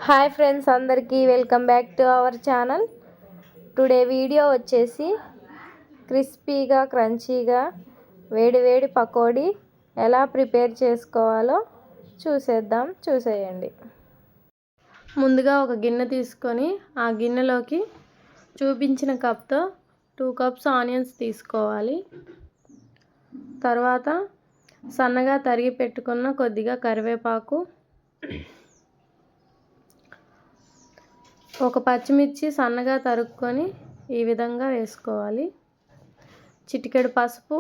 Hi friends, అందరికీ welcome back to our channel. Today video వచ్చేసి క్రిస్పీగా క్రంచీగా వేడి వేడి పకోడీ ఎలా ప్రిపేర్ చేసుకోవాలో చూసేయండి. ముందుగా ఒక గిన్నె తీసుకొని ఆ గిన్నెలోకి చూపించిన కప్తో 2 కప్స్ ఆనియన్స్ తీసుకోవాలి. తర్వాత సన్నగా తరిగి పెట్టుకున్న కొద్దిగా కరివేపాకు, ఒక పచ్చిమిర్చి సన్నగా తరుక్కొని ఈ విధంగా వేసుకోవాలి. చిటికెడు పసుపు,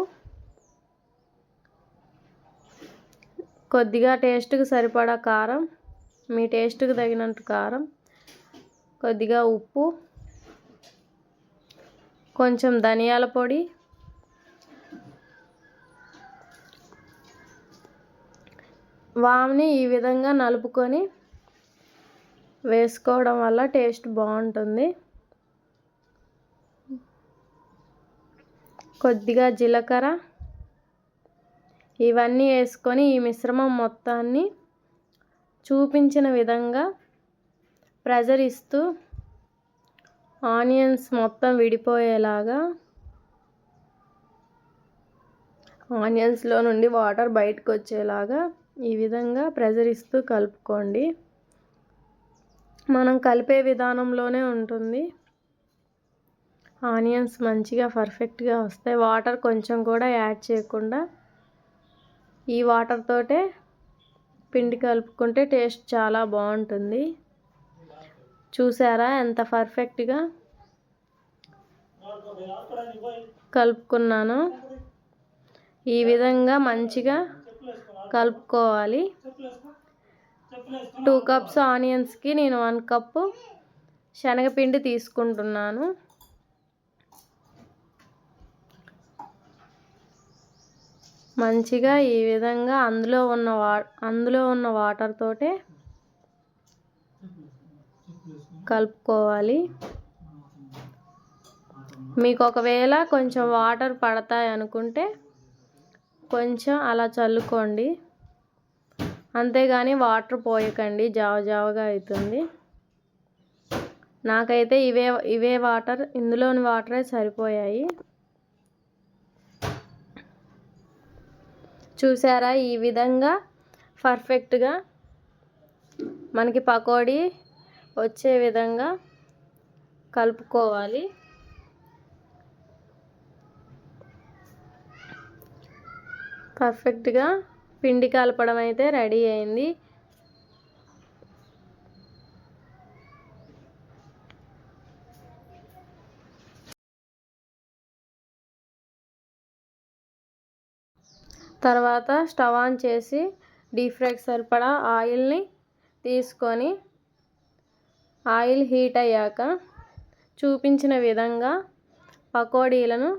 కొద్దిగా టేస్ట్కి సరిపడా కారం, మీ టేస్ట్కి తగినంత కారం, కొద్దిగా ఉప్పు, కొంచెం ధనియాల పొడి, వామ్ని ఈ విధంగా నలుపుకొని వేసుకోవడం వల్ల టేస్ట్ బాగుంటుంది. కొద్దిగా జీలకర్ర, ఇవన్నీ వేసుకొని ఈ మిశ్రమం మొత్తాన్ని చూపించిన విధంగా ప్రెషర్ ఇస్తూ ఆనియన్స్ మొత్తం విడిపోయేలాగా, ఆనియన్స్లో నుండి వాటర్ బయటకు వచ్చేలాగా ఈ విధంగా ప్రెషర్ ఇస్తూ కలుపుకోండి. మనం కలిపే విధానంలోనే ఉంటుంది. ఆనియన్స్ మంచిగా పర్ఫెక్ట్గా వస్తాయి. వాటర్ కొంచెం కూడా యాడ్ చేయకుండా ఈ వాటర్ తోటే పిండి కలుపుకుంటే టేస్ట్ చాలా బాగుంటుంది. చూసారా ఎంత పర్ఫెక్ట్గా కలుపుకున్నాను. ఈ విధంగా మంచిగా కలుపుకోవాలి. 2 కప్స్ ఆనియన్స్కి నేను 1 కప్పు శనగపిండి తీసుకుంటున్నాను. మంచిగా ఈ విధంగా అందులో ఉన్న వాటర్ తోటే కలుపుకోవాలి. మీకు ఒకవేళ కొంచెం వాటర్ పడతాయి అనుకుంటే కొంచెం అలా చల్లుకోండి, అంతేగాని వాటర్ పోయకండి, జావగా అవుతుంది. నాకైతే ఇవే వాటర్, ఇందులోని వాటరే సరిపోయాయి. చూసారా ఈ విధంగా పర్ఫెక్ట్గా మనకి పకోడీ వచ్చే విధంగా కలుపుకోవాలి. పర్ఫెక్ట్గా పిండి కలపడం అయితే రెడీ అయింది. తర్వాత స్టవ్ ఆన్ చేసి డీప్ ఫ్రైకి సరిపడా ఆయిల్ని తీసుకొని, ఆయిల్ హీట్ అయ్యాక చూపించిన విధంగా పకోడీలను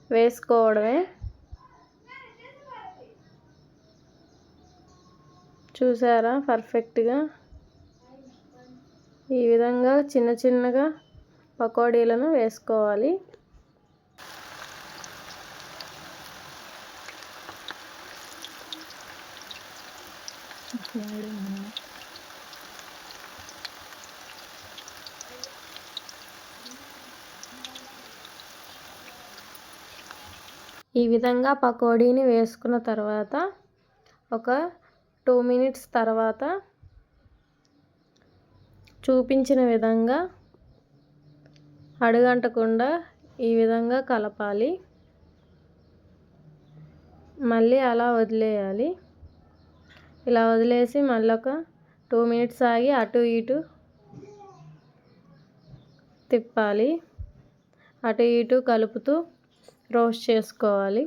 వేసుకోవడమే. చూసారా పర్ఫెక్ట్గా ఈ విధంగా చిన్నగా పకోడీలను వేసుకోవాలి. ఈ విధంగా పకోడీని వేసుకున్న తర్వాత ఒక 2 మినిట్స్ తర్వాత చూపించిన విధంగా అడుగంటకుండా ఈ విధంగా కలపాలి. మళ్ళీ అలా వదిలేయాలి. ఇలా వదిలేసి మళ్ళీ ఒక 2 మినిట్స్ ఆగి అటు ఇటు తిప్పాలి. అటు ఇటు కలుపుతూ రోస్ట్ చేసుకోవాలి.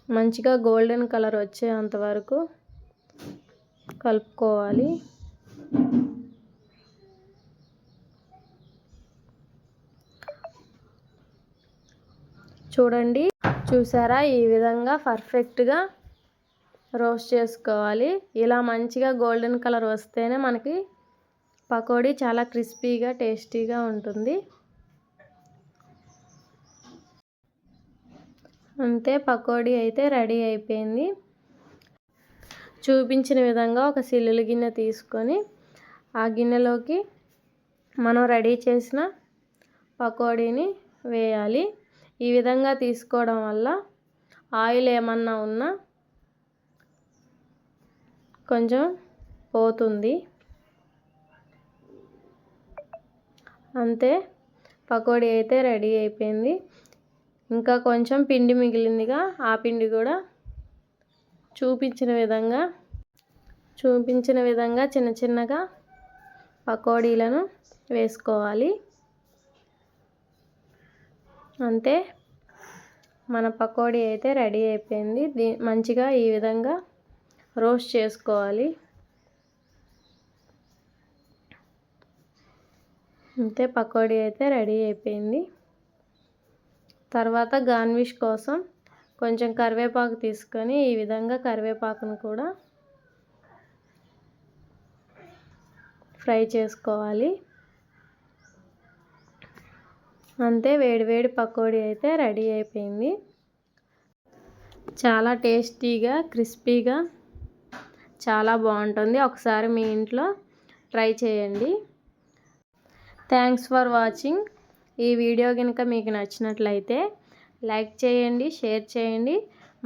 మంచిగా గోల్డెన్ కలర్ వచ్చేంత వరకు కలుపుకోవాలి. చూడండి, చూసారా ఈ విధంగా పర్ఫెక్ట్గా రోస్ట్ చేసుకోవాలి. ఇలా మంచిగా గోల్డెన్ కలర్ వస్తేనే మనకి పకోడీ చాలా క్రిస్పీగా టేస్టీగా ఉంటుంది. అంతే, పకోడీ అయితే రెడీ అయిపోయింది. చూపించిన విధంగా ఒక సిల్లులు గిన్నె తీసుకొని ఆ గిన్నెలోకి మనం రెడీ చేసిన పకోడీని వేయాలి. ఈ విధంగా తీసుకోవడం వల్ల ఆయిల్ ఏమన్నా ఉన్నా కొంచెం పోతుంది. అంతే, పకోడీ అయితే రెడీ అయిపోయింది. ఇంకా కొంచెం పిండి మిగిలిందిగా, ఆ పిండి కూడా చూపించిన విధంగా చిన్న చిన్నగా పకోడీలను వేసుకోవాలి. అంతే, మన పకోడీ అయితే రెడీ అయిపోయింది. మంచిగా ఈ విధంగా రోస్ట్ చేసుకోవాలి. అంతే, పకోడీ అయితే రెడీ అయిపోయింది. తర్వాత గార్నిష్ కోసం కొంచెం కరివేపాకు తీసుకొని ఈ విధంగా కరివేపాకును కూడా ఫ్రై చేసుకోవాలి. అంతే, వేడివేడి పకోడీ అయితే రెడీ అయిపోయింది. చాలా టేస్టీగా క్రిస్పీగా చాలా బాగుంటుంది. ఒకసారి మీ ఇంట్లో ట్రై చేయండి. Thanks for watching. ఈ వీడియో కనుక మీకు నచ్చినట్లయితే లైక్ చేయండి, షేర్ చేయండి,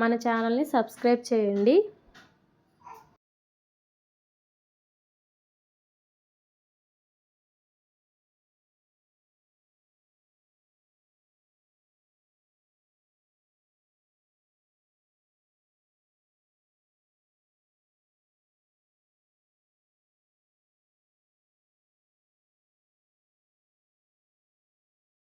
మన ఛానల్ని సబ్స్క్రైబ్ చేయండి.